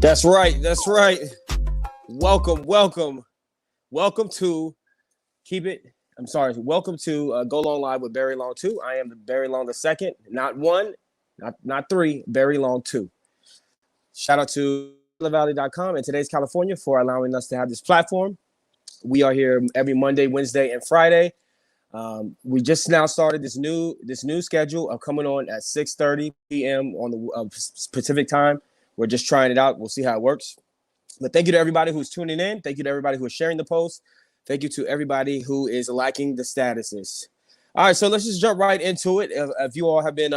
That's right. That's right. Welcome to Keep It. I'm sorry. Welcome to Go Long Live with Barry Long 2. I am the Barry Long the second, not one, not three, Barry Long 2. Shout out to valley.com and Today's California for allowing us to have this platform. We are here every Monday, Wednesday, and Friday. We just now started this new schedule of coming on at 6:30 p.m. on the Pacific time. We're just trying it out. We'll see how it works. But thank you to everybody who's tuning in. Thank you to everybody who is sharing the post. Thank you to everybody who is liking the statuses. All right, so let's just jump right into it. If you all have been,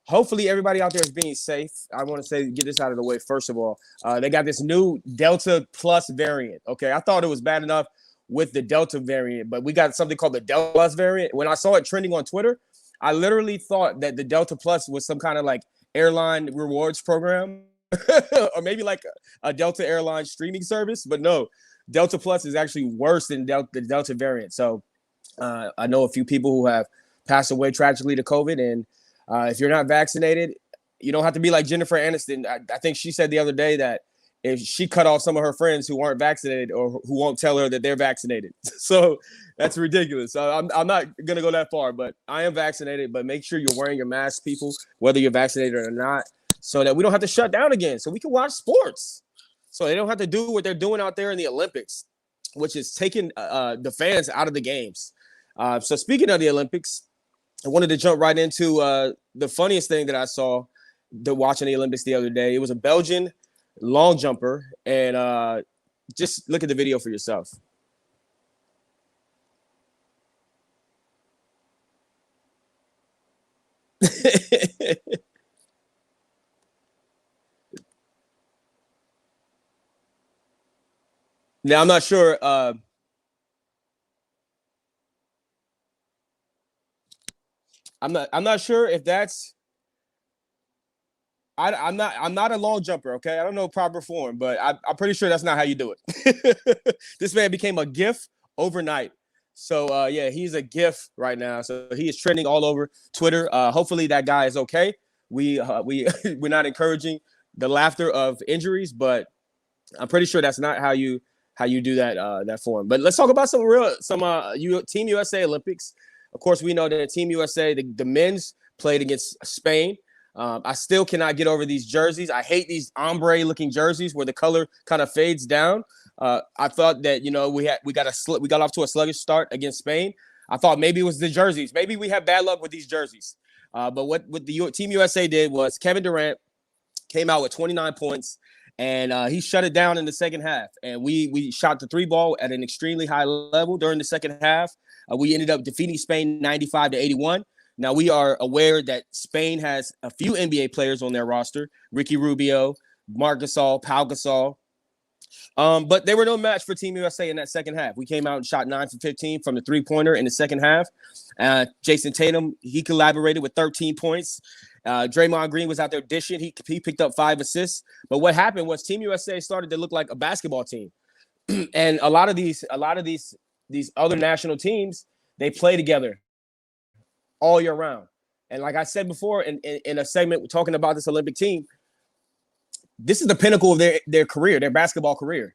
hopefully everybody out there is being safe. I want to say, get this out of the way first of all. They got this new Delta Plus variant. Okay, I thought it was bad enough with the Delta variant, but we got something called the Delta Plus variant. When I saw it trending on Twitter, I literally thought that the Delta Plus was some kind of like airline rewards program or maybe like a Delta Airlines streaming service, but no, Delta Plus is actually worse than the Delta variant. So I know a few people who have passed away tragically to COVID, and if you're not vaccinated, you don't have to be like Jennifer Aniston. I think she said the other day that if she cut off some of her friends who aren't vaccinated or who won't tell her that they're vaccinated. So that's ridiculous. I'm not going to go that far, but I am vaccinated. But make sure you're wearing your mask, people, whether you're vaccinated or not, so that we don't have to shut down again, so we can watch sports. So they don't have to do what they're doing out there in the Olympics, which is taking the fans out of the games. So speaking of the Olympics, I wanted to jump right into the funniest thing that I saw watching the Olympics the other day. It was a Belgian long jumper, and just look at the video for yourself. Now I'm not sure. I'm not sure if that's. I'm not a long jumper. Okay, I don't know proper form, but I'm pretty sure that's not how you do it. This man became a GIF overnight. So yeah, he's a GIF right now. So he is trending all over Twitter. Hopefully that guy is okay. We're not encouraging the laughter of injuries, but I'm pretty sure that's not how you do that form. But let's talk about some Team USA Olympics. Of course, we know that Team USA, the men's played against Spain. I still cannot get over these jerseys. I hate these ombre-looking jerseys where the color kind of fades down. I thought that we got off to a sluggish start against Spain. I thought maybe it was the jerseys. Maybe we have bad luck with these jerseys. But what the Team USA did was Kevin Durant came out with 29 points, and he shut it down in the second half. And we shot the three ball at an extremely high level during the second half. We ended up defeating Spain 95-81. Now, we are aware that Spain has a few NBA players on their roster, Ricky Rubio, Marc Gasol, Pau Gasol. But they were no match for Team USA in that second half. We came out and shot 9 for 15 from the three-pointer in the second half. Jason Tatum, he collaborated with 13 points. Draymond Green was out there dishing. He picked up 5 assists. But what happened was Team USA started to look like a basketball team. And a lot of these other national teams, they play together all year round. And like I said before in a segment talking about this Olympic team, this is the pinnacle of their career, their basketball career.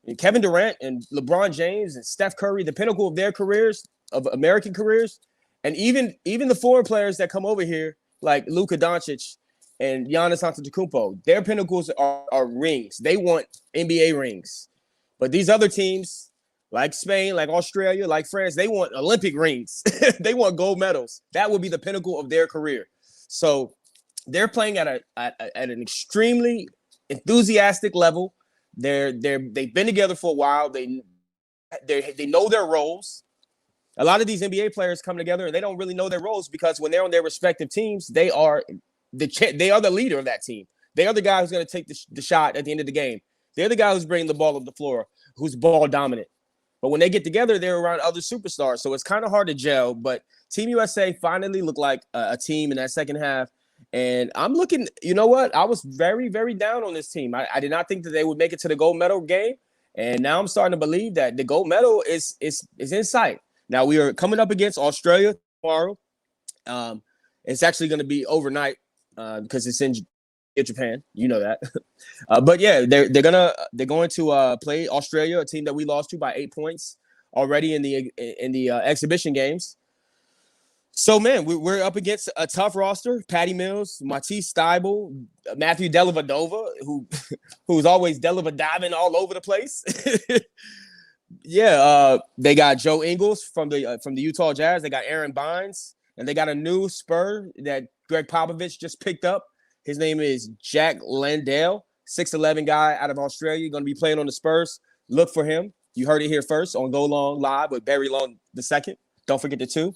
And Kevin Durant and LeBron James and Steph Curry, the pinnacle of their careers, of American careers, and even the foreign players that come over here, like Luka Doncic and Giannis Antetokounmpo, their pinnacles are rings. They want NBA rings. But these other teams, like Spain, like Australia, like France, they want Olympic rings. They want gold medals. That would be the pinnacle of their career. So they're playing at an extremely enthusiastic level. They've been together for a while. They know their roles. A lot of these NBA players come together and they don't really know their roles because when they're on their respective teams, they are the leader of that team. They are the guy who's going to take the shot at the end of the game. They're the guy who's bringing the ball up the floor, who's ball dominant. But when they get together, they're around other superstars. So it's kind of hard to gel. But Team USA finally looked like a team in that second half. And I'm looking, you know what? I was very, very down on this team. I did not think that they would make it to the gold medal game. And now I'm starting to believe that the gold medal is in sight. Now we are coming up against Australia tomorrow. It's actually going to be overnight because it's in in Japan. You know that. But yeah, they're going to play Australia, a team that we lost to by 8 points already in the exhibition games. So, man, we're up against a tough roster. Patty Mills, Matisse Steibel, Matthew Dellavedova, who's always Dellavediving all over the place. Yeah, they got Joe Ingles from the Utah Jazz. They got Aaron Bynes, and they got a new Spur that Greg Popovich just picked up. His name is Jack Landale, 6'11" guy out of Australia, going to be playing on the Spurs. Look for him. You heard it here first on Go Long Live with Barry Long II. Don't forget the 2.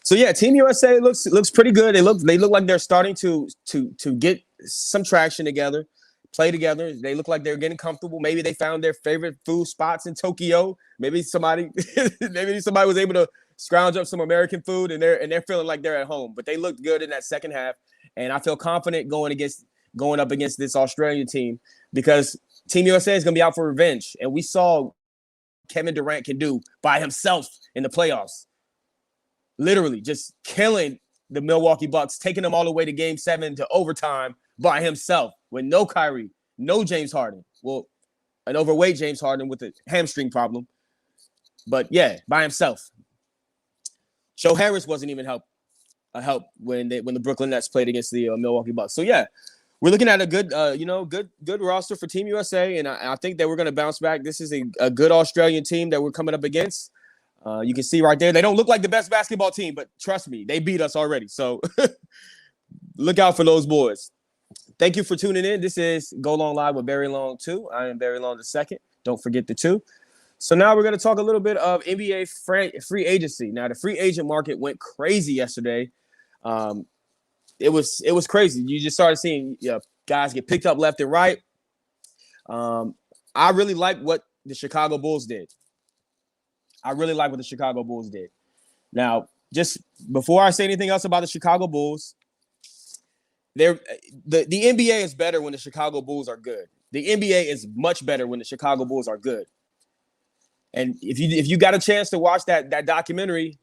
So yeah, Team USA looks pretty good. They look like they're starting to get some traction together, play together. They look like they're getting comfortable. Maybe they found their favorite food spots in Tokyo. Maybe somebody was able to scrounge up some American food and they're feeling like they're at home. But they looked good in that second half, and I feel confident going up against this Australian team because Team USA is going to be out for revenge, and we saw Kevin Durant can do by himself in the playoffs. Literally just killing the Milwaukee Bucks, taking them all the way to Game 7 to overtime by himself with no Kyrie, no James Harden. Well, an overweight James Harden with a hamstring problem. But yeah, by himself. Joe Harris wasn't even a help when the Brooklyn Nets played against the Milwaukee Bucks. So yeah, we're looking at a good good roster for Team USA, and I think that we're going to bounce back. This is a good Australian team that we're coming up against. You can see right there, they don't look like the best basketball team, but trust me, they beat us already. So look out for those boys. Thank you for tuning in. This is Go Long Live with Barry Long II. I am Barry Long II. Don't forget the 2. So now we're going to talk a little bit of NBA free agency. Now, the free agent market went crazy yesterday. It was crazy. You just started seeing guys get picked up left and right. I really like what the Chicago Bulls did. Now, just before I say anything else about the Chicago Bulls, the NBA is better when the Chicago Bulls are good. The NBA is much better when the Chicago Bulls are good. And if you got a chance to watch that documentary,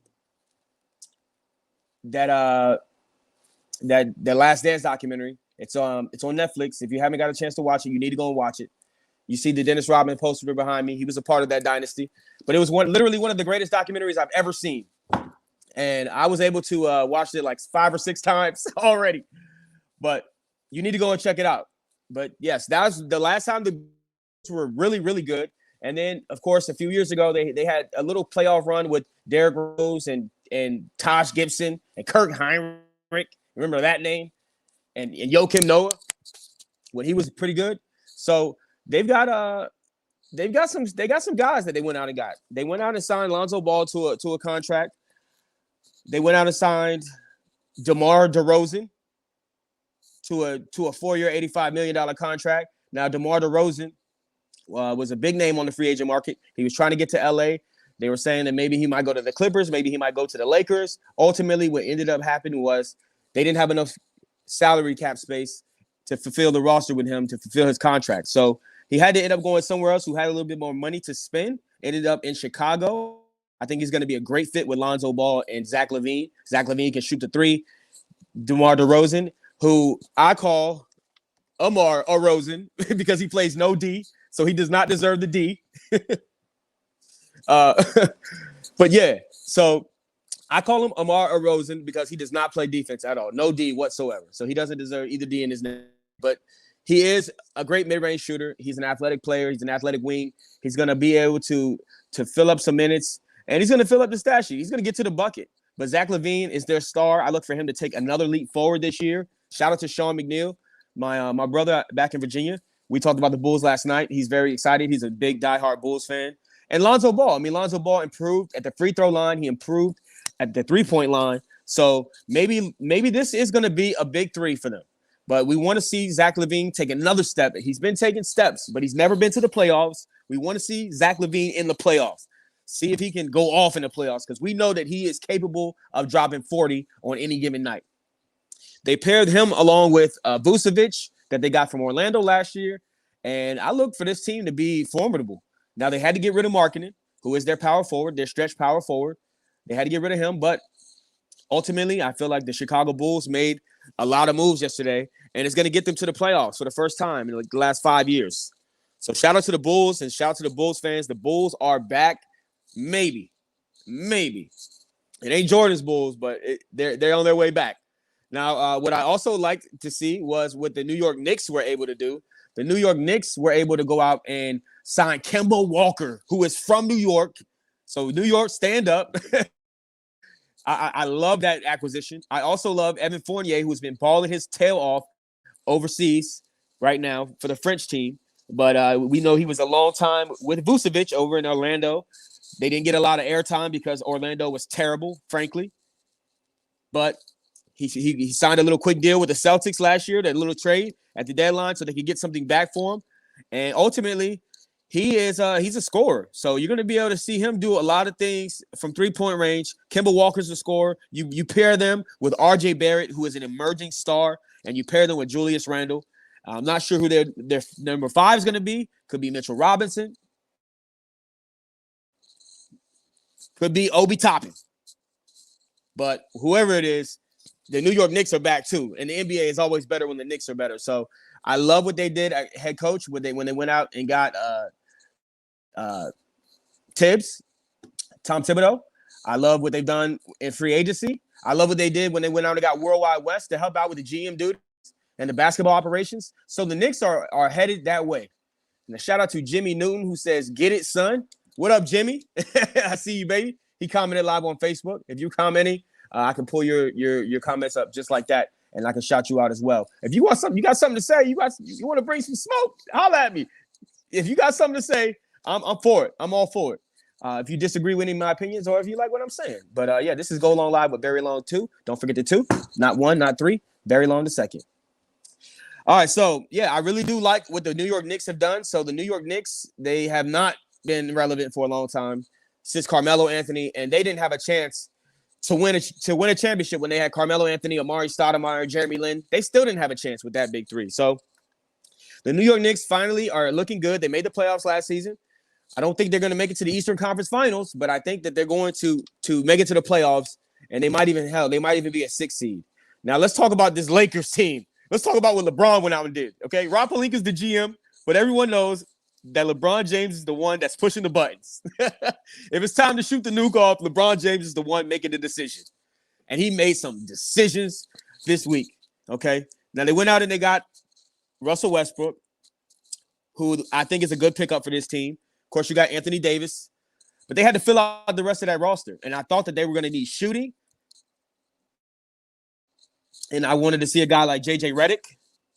that Last Dance documentary, it's on Netflix. If you haven't got a chance to watch it, you need to go and watch it. You see the Dennis Rodman poster behind me. He was a part of that dynasty. But it was literally one of the greatest documentaries I've ever seen. And I was able to watch it like 5 or 6 times already. But you need to go and check it out. But yes, that was the last time the Bulls were really, really good. And then, of course, a few years ago, they had a little playoff run with Derrick Rose and Taj Gibson and Kirk Heinrich. Remember that name? And Joakim Noah when he was pretty good. So they got some guys that they went out and got. They went out and signed Lonzo Ball to a contract. They went out and signed DeMar DeRozan to a 4-year, $85 million contract. Now, DeMar DeRozan was a big name on the free agent market. He was trying to get to LA. They were saying that maybe he might go to the Clippers, maybe he might go to the Lakers. Ultimately, what ended up happening was they didn't have enough salary cap space to fulfill the roster with him, to fulfill his contract. So he had to end up going somewhere else who had a little bit more money to spend. Ended up in Chicago. I think he's going to be a great fit with Lonzo Ball and Zach LaVine. Zach LaVine can shoot the 3. DeMar DeRozan, who I call Amar DeRozan because he plays no D, so he does not deserve the D. But yeah, so I call him Amar DeRozan because he does not play defense at all. No D whatsoever. So he doesn't deserve either D in his name. But he is a great mid-range shooter. He's an athletic player. He's an athletic wing. He's going to be able to fill up some minutes, and he's going to fill up the stat sheet. He's going to get to the bucket. But Zach LaVine is their star. I look for him to take another leap forward this year. Shout out to Sean McNeil, my brother back in Virginia. We talked about the Bulls last night. He's very excited. He's a big diehard Bulls fan. And Lonzo Ball. I mean, Lonzo Ball improved at the free throw line. He improved at the three-point line. So maybe this is going to be a big 3 for them. But we want to see Zach LaVine take another step. He's been taking steps, but he's never been to the playoffs. We want to see Zach LaVine in the playoffs. See if he can go off in the playoffs because we know that he is capable of dropping 40 on any given night. They paired him along with Vucevic that they got from Orlando last year. And I look for this team to be formidable. Now, they had to get rid of Markkanen, who is their power forward, their stretch power forward. They had to get rid of him. But ultimately, I feel like the Chicago Bulls made a lot of moves yesterday, and it's going to get them to the playoffs for the first time in the last 5 years. So shout out to the Bulls and shout out to the Bulls fans. The Bulls are back. Maybe. It ain't Jordan's Bulls, but they're on their way back. Now, what I also liked to see was what the New York Knicks were able to do. The New York Knicks were able to go out and sign Kemba Walker, who is from New York. So New York, stand up. I love that acquisition. I also love Evan Fournier, who's been balling his tail off overseas right now for the French team. But we know he was a long time with Vucevic over in Orlando. They didn't get a lot of airtime because Orlando was terrible, frankly. But he signed a little quick deal with the Celtics last year, that little trade at the deadline, so they could get something back for him. And ultimately, he's a scorer. So you're going to be able to see him do a lot of things from three-point range. Kemba Walker's a scorer. You pair them with R.J. Barrett, who is an emerging star, and you pair them with Julius Randle. I'm not sure who their number 5 is going to be. Could be Mitchell Robinson. Could be Obi Toppin. But whoever it is, the New York Knicks are back too. And the NBA is always better when the Knicks are better. So I love what they did at head coach when they went out and got Tom Thibodeau. I love what they've done in free agency. I love what they did when they went out and got Worldwide West to help out with the GM dude and the basketball operations. So the Knicks are headed that way. And a shout out to Jimmy Newton, who says, "Get it, son." What up, Jimmy? I see you, baby. He commented live on Facebook. If you're commenting, I can pull your comments up just like that, and I can shout you out as well. If you want something, you got something to say, you want to bring some smoke, holla at me. If you got something to say, I'm for it. I'm all for it. If you disagree with any of my opinions or if you like what I'm saying. But yeah, this is Go Long Live with Very Long 2. Don't forget the 2. Not 1, not 3. Very Long the second. All right, so yeah, I really do like what the New York Knicks have done. So the New York Knicks, they have not been relevant for a long time since Carmelo Anthony, and they didn't have a chance to win a championship when they had Carmelo Anthony, Amari Stoudemire, Jeremy Lin. They still didn't have a chance with that big three. So the New York Knicks finally are looking good. They made the playoffs last season. I don't think they're going to make it to the Eastern Conference Finals, but I think that they're going to make it to the playoffs, and they might even be a 6 seed. Now let's talk about this Lakers team. Let's talk about what LeBron went out and did. Okay, Rob Pelinka's the GM, but everyone knows that LeBron James is the one that's pushing the buttons. If it's time to shoot the nuke off, LeBron James is the one making the decision. And he made some decisions this week, okay? Now, they went out and they got Russell Westbrook, who I think is a good pickup for this team. Of course, you got Anthony Davis. But they had to fill out the rest of that roster. And I thought that they were going to need shooting. And I wanted to see a guy like J.J. Redick,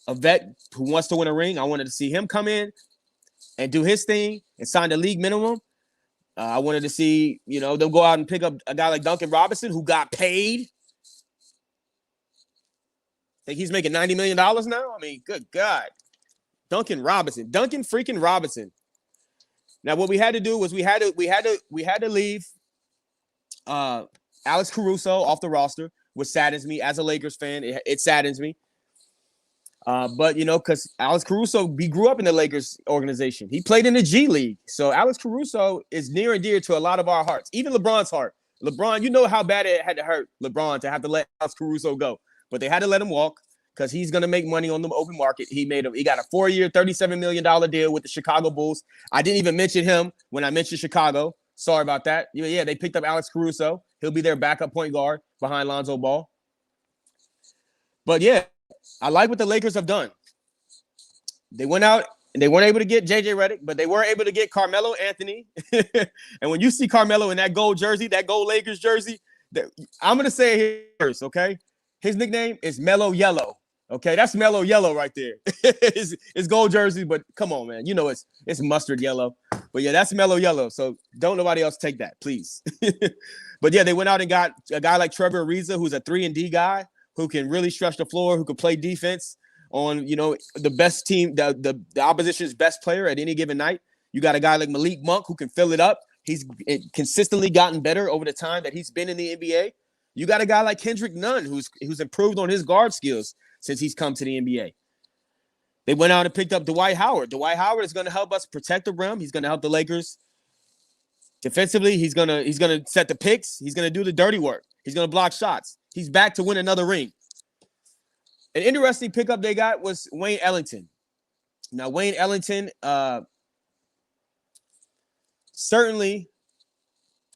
a vet who wants to win a ring. I wanted to see him come in and do his thing and sign the league minimum. I wanted to see, them go out and pick up a guy like Duncan Robinson, who got paid. Think he's making $90 million now? I mean, good God. Duncan freaking Robinson. Now, what we had to do was we had to leave Alex Caruso off the roster, which saddens me as a Lakers fan. It saddens me. But, because Alex Caruso, he grew up in the Lakers organization. He played in the G League. So Alex Caruso is near and dear to a lot of our hearts, even LeBron's heart. LeBron, you know how bad it had to hurt LeBron to have to let Alex Caruso go. But they had to let him walk because he's going to make money on the open market. He got a 4-year, $37 million deal with the Chicago Bulls. I didn't even mention him when I mentioned Chicago. Sorry about that. Yeah, they picked up Alex Caruso. He'll be their backup point guard behind Lonzo Ball. But yeah, I like what the Lakers have done. They went out and they weren't able to get J.J. Redick, but they were able to get Carmelo Anthony. And when you see Carmelo in that gold jersey, that gold Lakers jersey, I'm going to say it first, okay? His nickname is Mellow Yellow, okay? That's Mellow Yellow right there. It's gold jersey, but come on, man. It's mustard yellow. But yeah, that's Mellow Yellow, so don't nobody else take that, please. But yeah, they went out and got a guy like Trevor Ariza, who's a 3-and-D guy, who can really stretch the floor, who can play defense on, the best team, the opposition's best player at any given night. You got a guy like Malik Monk who can fill it up. He's consistently gotten better over the time that he's been in the NBA. You got a guy like Kendrick Nunn who's improved on his guard skills since he's come to the NBA. They went out and picked up Dwight Howard. Dwight Howard is going to help us protect the rim. He's going to help the Lakers defensively. He's going to set the picks. He's going to do the dirty work. He's going to block shots. He's back to win another ring. An interesting pickup they got was Wayne Ellington. Now, Wayne Ellington, certainly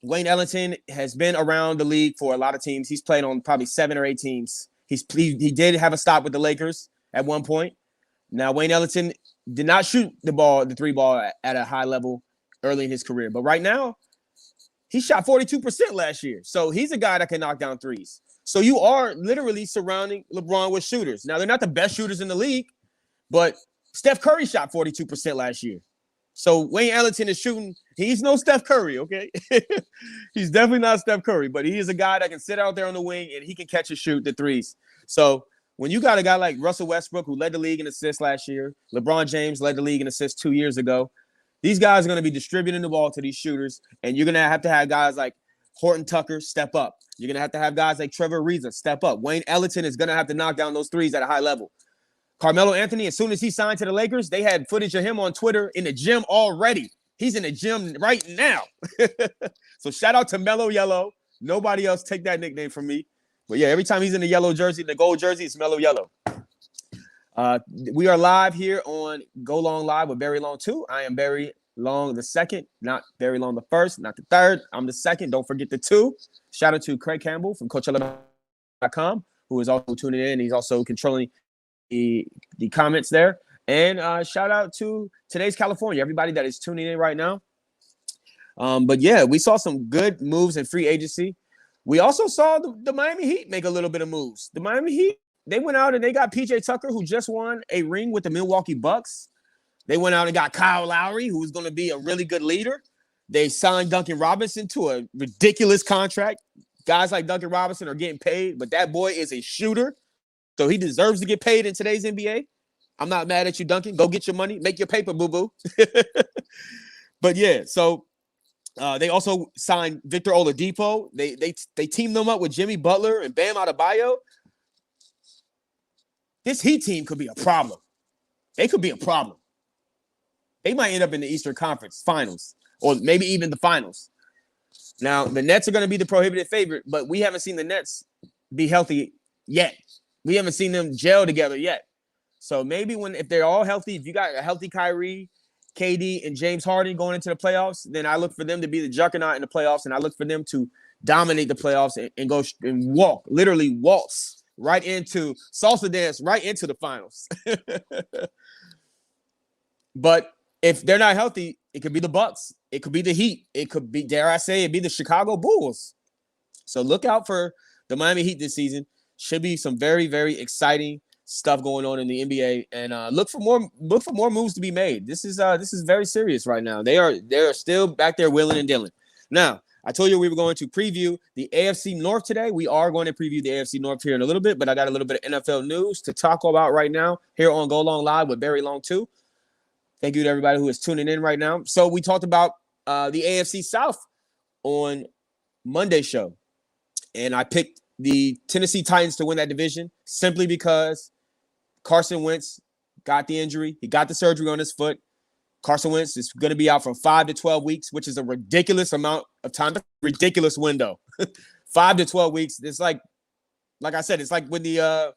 Wayne Ellington has been around the league for a lot of teams. He's played on probably 7 or 8 teams. He did have a stop with the Lakers at one point. Now, Wayne Ellington did not shoot the three ball at a high level early in his career. But right now, he shot 42% last year. So he's a guy that can knock down threes. So you are literally surrounding LeBron with shooters. Now, they're not the best shooters in the league, but Steph Curry shot 42% last year. So Wayne Ellington is shooting. He's no Steph Curry, okay? He's definitely not Steph Curry, but he is a guy that can sit out there on the wing and he can catch and shoot the threes. So when you got a guy like Russell Westbrook, who led the league in assists last year, LeBron James led the league in assists 2 years ago, these guys are going to be distributing the ball to these shooters, and you're going to have guys like Horton Tucker step up. You're going to have guys like Trevor Ariza step up. Wayne Ellington is going to have to knock down those threes at a high level. Carmelo Anthony, as soon as he signed to the Lakers, they had footage of him on Twitter in the gym already. He's in the gym right now. So shout out to Mellow Yellow. Nobody else take that nickname from me. But yeah, every time he's in the yellow jersey, the gold jersey, it's Mellow Yellow. We are live here on Go Long Live with Barry Long 2. I am Barry Long the second, not Barry Long the first, not the third. I'm the second. Don't forget the 2. Shout out to Craig Campbell from Coachella.com, who is also tuning in. He's also controlling the comments there. And shout out to Today's California, everybody that is tuning in right now. But yeah, we saw some good moves in free agency. We also saw the Miami Heat make a little bit of moves. The Miami Heat, they went out and they got PJ Tucker, who just won a ring with the Milwaukee Bucks. They went out and got Kyle Lowry, who is going to be a really good leader. They signed Duncan Robinson to a ridiculous contract. Guys like Duncan Robinson are getting paid, but that boy is a shooter. So he deserves to get paid in today's NBA. I'm not mad at you, Duncan. Go get your money. Make your paper, boo-boo. But yeah, so they also signed Victor Oladipo. They teamed them up with Jimmy Butler and Bam Adebayo. This Heat team could be a problem. They could be a problem. They might end up in the Eastern Conference Finals or maybe even the Finals. Now, the Nets are going to be the prohibited favorite, but we haven't seen the Nets be healthy yet. We haven't seen them gel together yet. So maybe if they're all healthy, if you got a healthy Kyrie, KD, and James Harden going into the playoffs, then I look for them to be the juggernaut in the playoffs, and I look for them to dominate the playoffs and go and literally waltz right into salsa dance right into the finals. But if they're not healthy, it could be the Bucks. It could be the Heat. It could be, dare I say, it'd be the Chicago Bulls. So look out for the Miami Heat this season. Should be some very, very exciting stuff going on in the NBA, and look for more moves to be made. This is very serious right now. They are still back there willing and dealing. Now, I told you we were going to preview the AFC North today. We are going to preview the AFC North here in a little bit, but I got a little bit of NFL news to talk about right now here on Go Long Live with Barry Long 2. Thank you to everybody who is tuning in right now. So we talked about the AFC South on Monday's show, and I picked the Tennessee Titans to win that division simply because Carson Wentz got the injury. He got the surgery on his foot. Carson Wentz is going to be out from 5 to 12 weeks, which is a ridiculous amount of time, ridiculous window. 5 to 12 weeks. It's like I said, it's like when the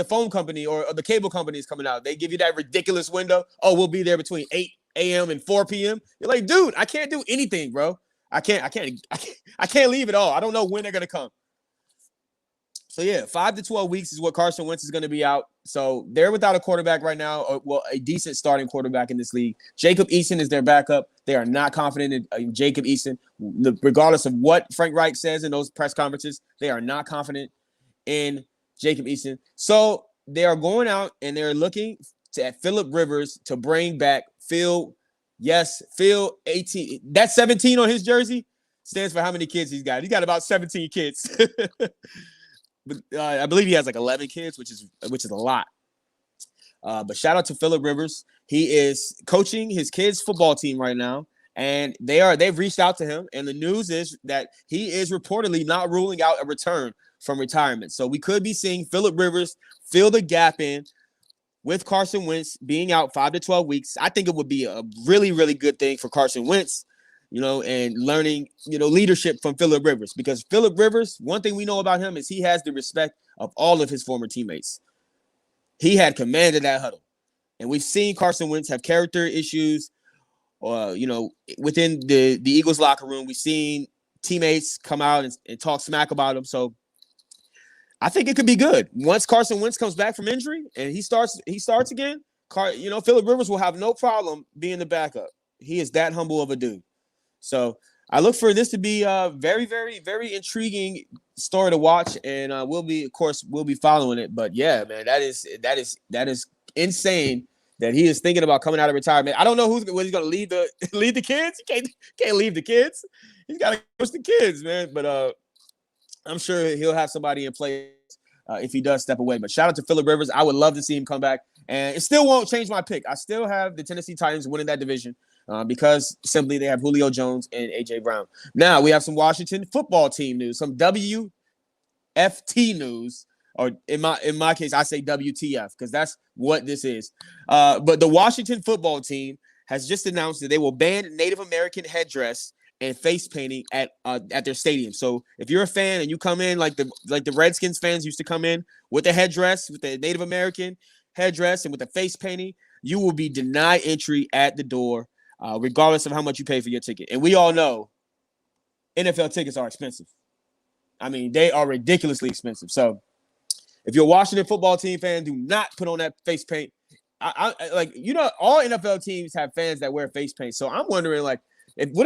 phone company or the cable company is coming out, they give you that ridiculous window. Oh, we'll be there between 8 a.m. and 4 p.m. You're like, dude, I can't do anything, bro. I can't leave at all. I don't know when they're going to come. So, yeah, 5 to 12 weeks is what Carson Wentz is going to be out. So they're without a quarterback right now, or, well, a decent starting quarterback in this league. Jacob Eason is their backup. They are not confident in Jacob Eason. Regardless of what Frank Reich says in those press conferences, they are not confident in Jacob Eason. So they are going out and they're looking at Phillip Rivers to bring back Phil. Yes, Phil 18. That 17 on his jersey stands for how many kids he's got. He's got about 17 kids. But I believe he has like 11 kids, which is a lot. But shout out to Phillip Rivers. He is coaching his kids' football team right now, and they've reached out to him. And the news is that he is reportedly not ruling out a return from retirement. So we could be seeing Phillip Rivers fill the gap in with Carson Wentz being out 5 to 12 weeks. I think it would be a really, really good thing for Carson Wentz, and learning, leadership from Phillip Rivers, because Phillip Rivers, one thing we know about him is he has the respect of all of his former teammates. he had commanded that huddle. And we've seen Carson Wentz have character issues, within the Eagles locker room. We've seen teammates come out and talk smack about him. So I think it could be good. Once Carson Wentz comes back from injury and he starts again, Philip Rivers will have no problem being the backup. He is that humble of a dude. So I look for this to be a very, very, very intriguing story to watch, and we'll be following it. But yeah, man, that is insane that he is thinking about coming out of retirement. I don't know what he's going to lead the kids. He can't leave the kids. He's got to coach the kids, man. But I'm sure he'll have somebody in place if he does step away. But shout out to Philip Rivers. I would love to see him come back, and it still won't change my pick. I still have the Tennessee Titans winning that division. Because simply they have Julio Jones and A.J. Brown. Now we have some Washington football team news, some WFT news, or in my case, I say WTF because that's what this is. But the Washington football team has just announced that they will ban Native American headdress and face painting at their stadium. So if you're a fan and you come in like the Redskins fans used to come in with the headdress, with the Native American headdress and with the face painting, you will be denied entry at the door. Regardless of how much you pay for your ticket. And we all know NFL tickets are expensive. I mean, they are ridiculously expensive. So if you're a Washington football team fan, do not put on that face paint. All NFL teams have fans that wear face paint. So I'm wondering, what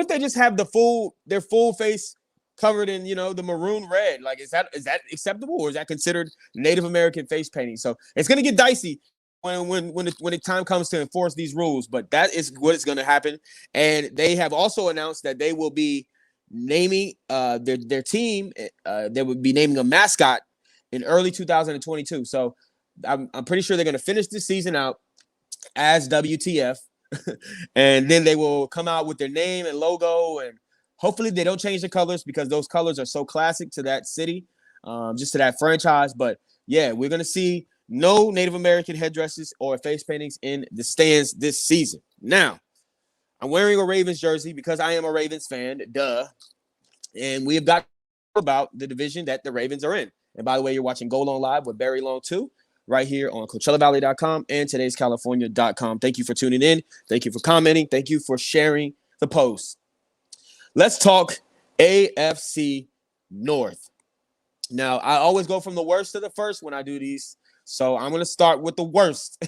if they just have their full face covered in, the maroon red? Like, is that acceptable, or is that considered Native American face painting? So it's going to get dicey when the time comes to enforce these rules, but that is what is going to happen. And they have also announced that they will be naming their team. They will be naming a mascot in early 2022. So I'm pretty sure they're going to finish this season out as WTF, and then they will come out with their name and logo, and hopefully they don't change the colors because those colors are so classic to that city, just to that franchise. But yeah, we're going to see no Native American headdresses or face paintings in the stands this season. Now, I'm wearing a Ravens jersey because I am a Ravens fan, duh. And we have got about the division that the Ravens are in. And by the way, you're watching Goal On Live with Barry Long 2 right here on CoachellaValley.com and Today'sCalifornia.com. Thank you for tuning in. Thank you for commenting. Thank you for sharing the post. Let's talk AFC North. Now, I always go from the worst to the first when I do these. So I'm going to start with the worst.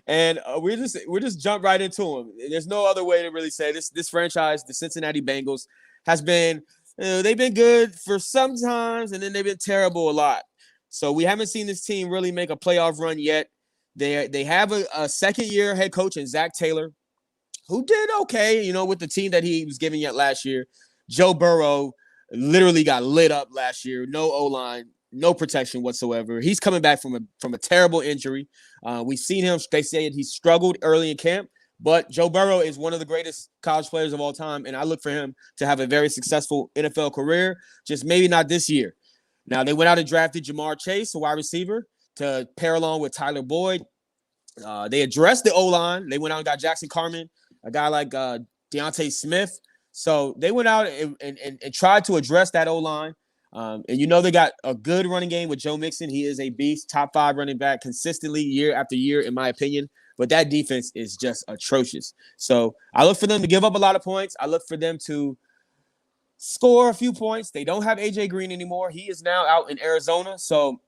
And we just jump right into them. There's no other way to really say this franchise, the Cincinnati Bengals, has been they've been good for some times, and then they've been terrible a lot. So we haven't seen this team really make a playoff run yet. They have a second-year head coach in Zach Taylor, who did okay, with the team that he was giving yet last year. Joe Burrow literally got lit up last year. No O-line. No protection whatsoever. He's coming back from a terrible injury. We've seen him. They said he struggled early in camp, but Joe Burrow is one of the greatest college players of all time, and I look for him to have a very successful NFL career, just maybe not this year. Now, they went out and drafted Jamar Chase, a wide receiver, to pair along with Tyler Boyd. They addressed the O-line. They went out and got Jackson Carman, a guy like Deontay Smith. So they went out and tried to address that O-line. And they got a good running game with Joe Mixon. He is a beast, top 5 running back consistently year after year, in my opinion. But that defense is just atrocious. So I look for them to give up a lot of points. I look for them to score a few points. They don't have A.J. Green anymore. He is now out in Arizona. So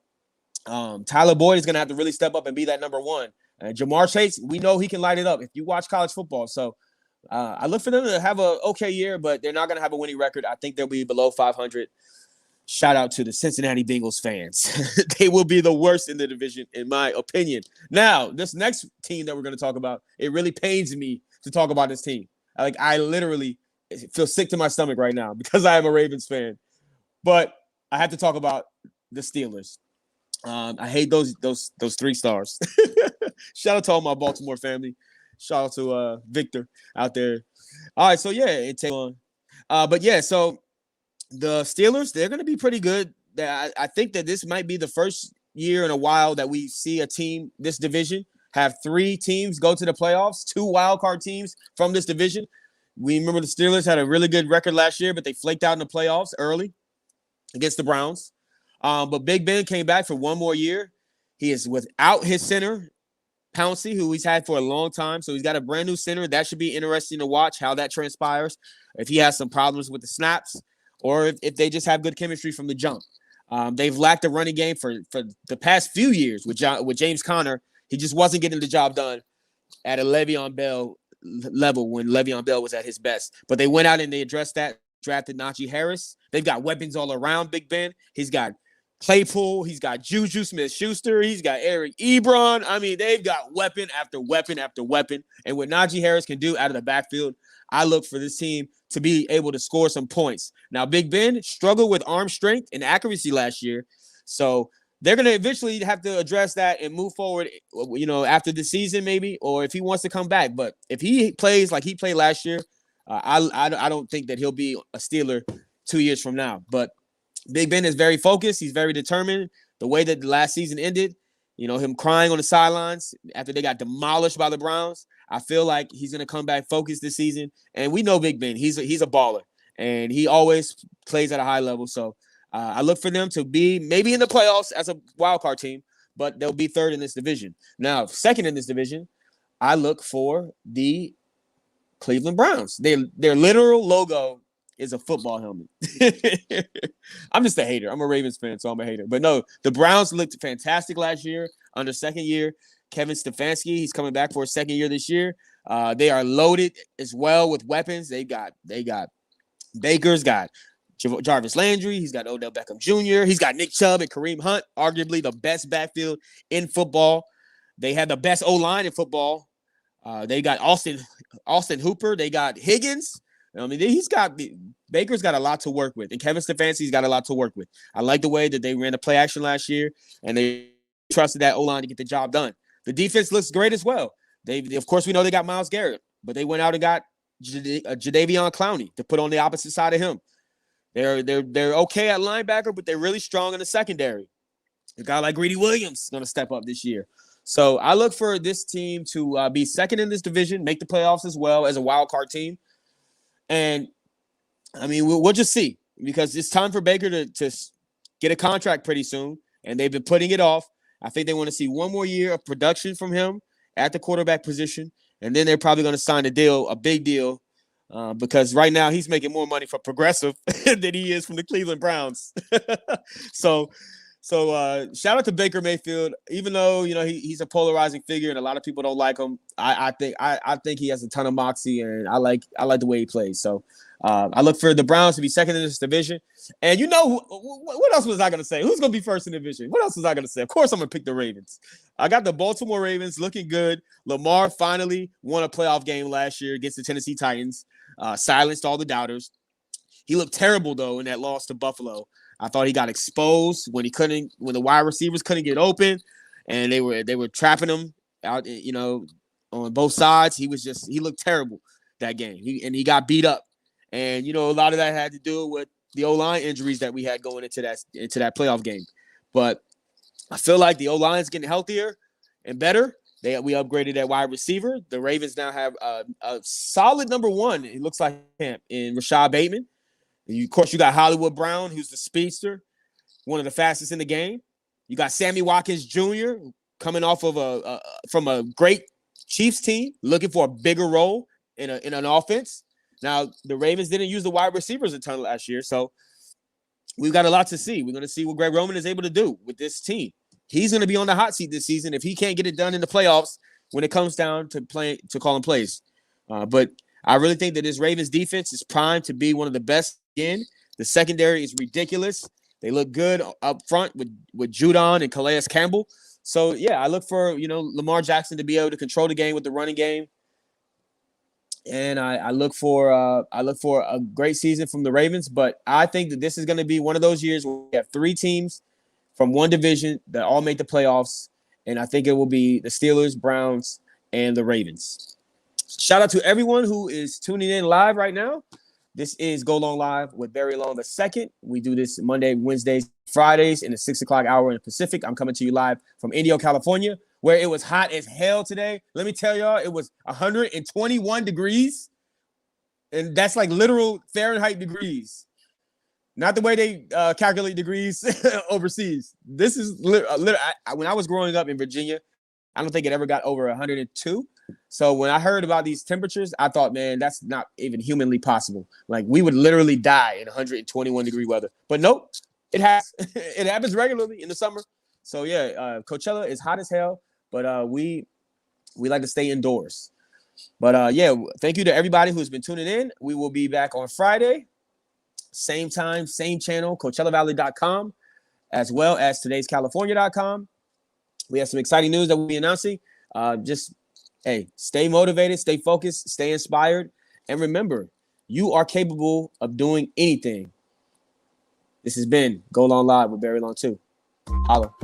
Tyler Boyd is going to have to really step up and be that number one. And Jamar Chase, we know he can light it up if you watch college football. So I look for them to have an okay year, but they're not going to have a winning record. I think they'll be below 500. Shout out to the Cincinnati Bengals fans. They will be the worst in the division, in my opinion. Now, this next team that we're going to talk about, it really pains me to talk about this team. I literally feel sick to my stomach right now because I am a Ravens fan. But I have to talk about the Steelers. I hate those 3 stars. Shout out to all my Baltimore family. Shout out to Victor out there. All right, so yeah, so the Steelers, they're going to be pretty good. I think that this might be the first year in a while that we see a team, this division, have 3 teams go to the playoffs, 2 wildcard teams from this division. We remember the Steelers had a really good record last year, but they flaked out in the playoffs early against the Browns. But Big Ben came back for one more year. He is without his center, Pouncey, who he's had for a long time. So he's got a brand new center. That should be interesting to watch how that transpires. If he has some problems with the snaps or if they just have good chemistry from the jump. They've lacked a running game for the past few years with James Conner. He just wasn't getting the job done at a Le'Veon Bell level when Le'Veon Bell was at his best. But they went out and they addressed that, drafted Najee Harris. They've got weapons all around Big Ben. He's got Claypool. He's got Juju Smith-Schuster. He's got Eric Ebron. I mean, they've got weapon after weapon after weapon. And what Najee Harris can do out of the backfield, I look for this team to be able to score some points. Now, Big Ben struggled with arm strength and accuracy last year. So they're going to eventually have to address that and move forward, after the season maybe, or if he wants to come back. But if he plays like he played last year, I don't think that he'll be a Steeler 2 years from now. But Big Ben is very focused. He's very determined. The way that the last season ended, him crying on the sidelines after they got demolished by the Browns, I feel like he's going to come back focused this season. And we know Big Ben. He's a baller, and he always plays at a high level. So I look for them to be maybe in the playoffs as a wild card team, but they'll be third in this division. Now, second in this division, I look for the Cleveland Browns. Their literal logo is a football helmet. I'm just a hater. I'm a Ravens fan, so I'm a hater. But no, the Browns looked fantastic last year under second year. Kevin Stefanski, he's coming back for a second year this year. They are loaded as well with weapons. They got Baker's got Jarvis Landry. He's got Odell Beckham Jr. He's got Nick Chubb and Kareem Hunt, arguably the best backfield in football. They had the best O-line in football. They got Austin Hooper. They got Higgins. I mean, Baker's got a lot to work with, and Kevin Stefanski's got a lot to work with. I like the way that they ran the play action last year, and they trusted that O-line to get the job done. The defense looks great as well. Of course, we know they got Myles Garrett, but they went out and got Jadeveon Clowney to put on the opposite side of him. They're okay at linebacker, but they're really strong in the secondary. A guy like Greedy Williams is going to step up this year. So I look for this team to be second in this division, make the playoffs as well as a wild card team. And, I mean, we'll just see, because it's time for Baker to get a contract pretty soon, and they've been putting it off. I think they want to see one more year of production from him at the quarterback position, and then they're probably going to sign a big deal, because right now he's making more money for Progressive than he is from the Cleveland Browns. So shout out to Baker Mayfield. Even though he's a polarizing figure and a lot of people don't like him, I think he has a ton of moxie, and I like the way he plays. So I look for the Browns to be second in this division. And what else was I going to say? Who's going to be first in the division? What else was I going to say? Of course, I'm going to pick the Ravens. I got the Baltimore Ravens looking good. Lamar finally won a playoff game last year against the Tennessee Titans, silenced all the doubters. He looked terrible, though, in that loss to Buffalo. I thought he got exposed when the wide receivers couldn't get open, and they were trapping him out, on both sides. He looked terrible that game. He got beat up. And, a lot of that had to do with the O-line injuries that we had going into that playoff game. But I feel like the O-line is getting healthier and better. We upgraded that wide receiver. The Ravens now have a solid number one, it looks like, him, in Rashad Bateman. And of course, you got Hollywood Brown, who's the speedster, one of the fastest in the game. You got Sammy Watkins Jr. coming off of from a great Chiefs team, looking for a bigger role in an offense. Now, the Ravens didn't use the wide receivers a ton last year, so we've got a lot to see. We're going to see what Greg Roman is able to do with this team. He's going to be on the hot seat this season if he can't get it done in the playoffs when it comes down to calling plays. But I really think that this Ravens defense is primed to be one of the best again. The secondary is ridiculous. They look good up front with Judon and Calais Campbell. So, yeah, I look for, Lamar Jackson to be able to control the game with the running game. And I look for a great season from the Ravens, but I think that this is going to be one of those years where we have three teams from one division that all make the playoffs, and I think it will be the Steelers, Browns, and the Ravens. Shout out to everyone who is tuning in live right now. This is Go Long Live with Barry Long II. We do this Monday, Wednesdays, Fridays in the 6 o'clock hour in the Pacific. I'm coming to you live from Indio, California, where it was hot as hell today. Let me tell y'all, it was 121 degrees. And that's like literal Fahrenheit degrees. Not the way they calculate degrees overseas. This is when I was growing up in Virginia, I don't think it ever got over 102. So when I heard about these temperatures, I thought, man, that's not even humanly possible. Like we would literally die in 121-degree weather. But nope, it has. It happens regularly in the summer. So yeah, Coachella is hot as hell, but we like to stay indoors. But yeah, thank you to everybody who's been tuning in. We will be back on Friday. Same time, same channel, CoachellaValley.com, as well as today'scalifornia.com. We have some exciting news that we'll be announcing. Hey, stay motivated, stay focused, stay inspired. And remember, you are capable of doing anything. This has been Go Long Live with Barry Long 2. Holla.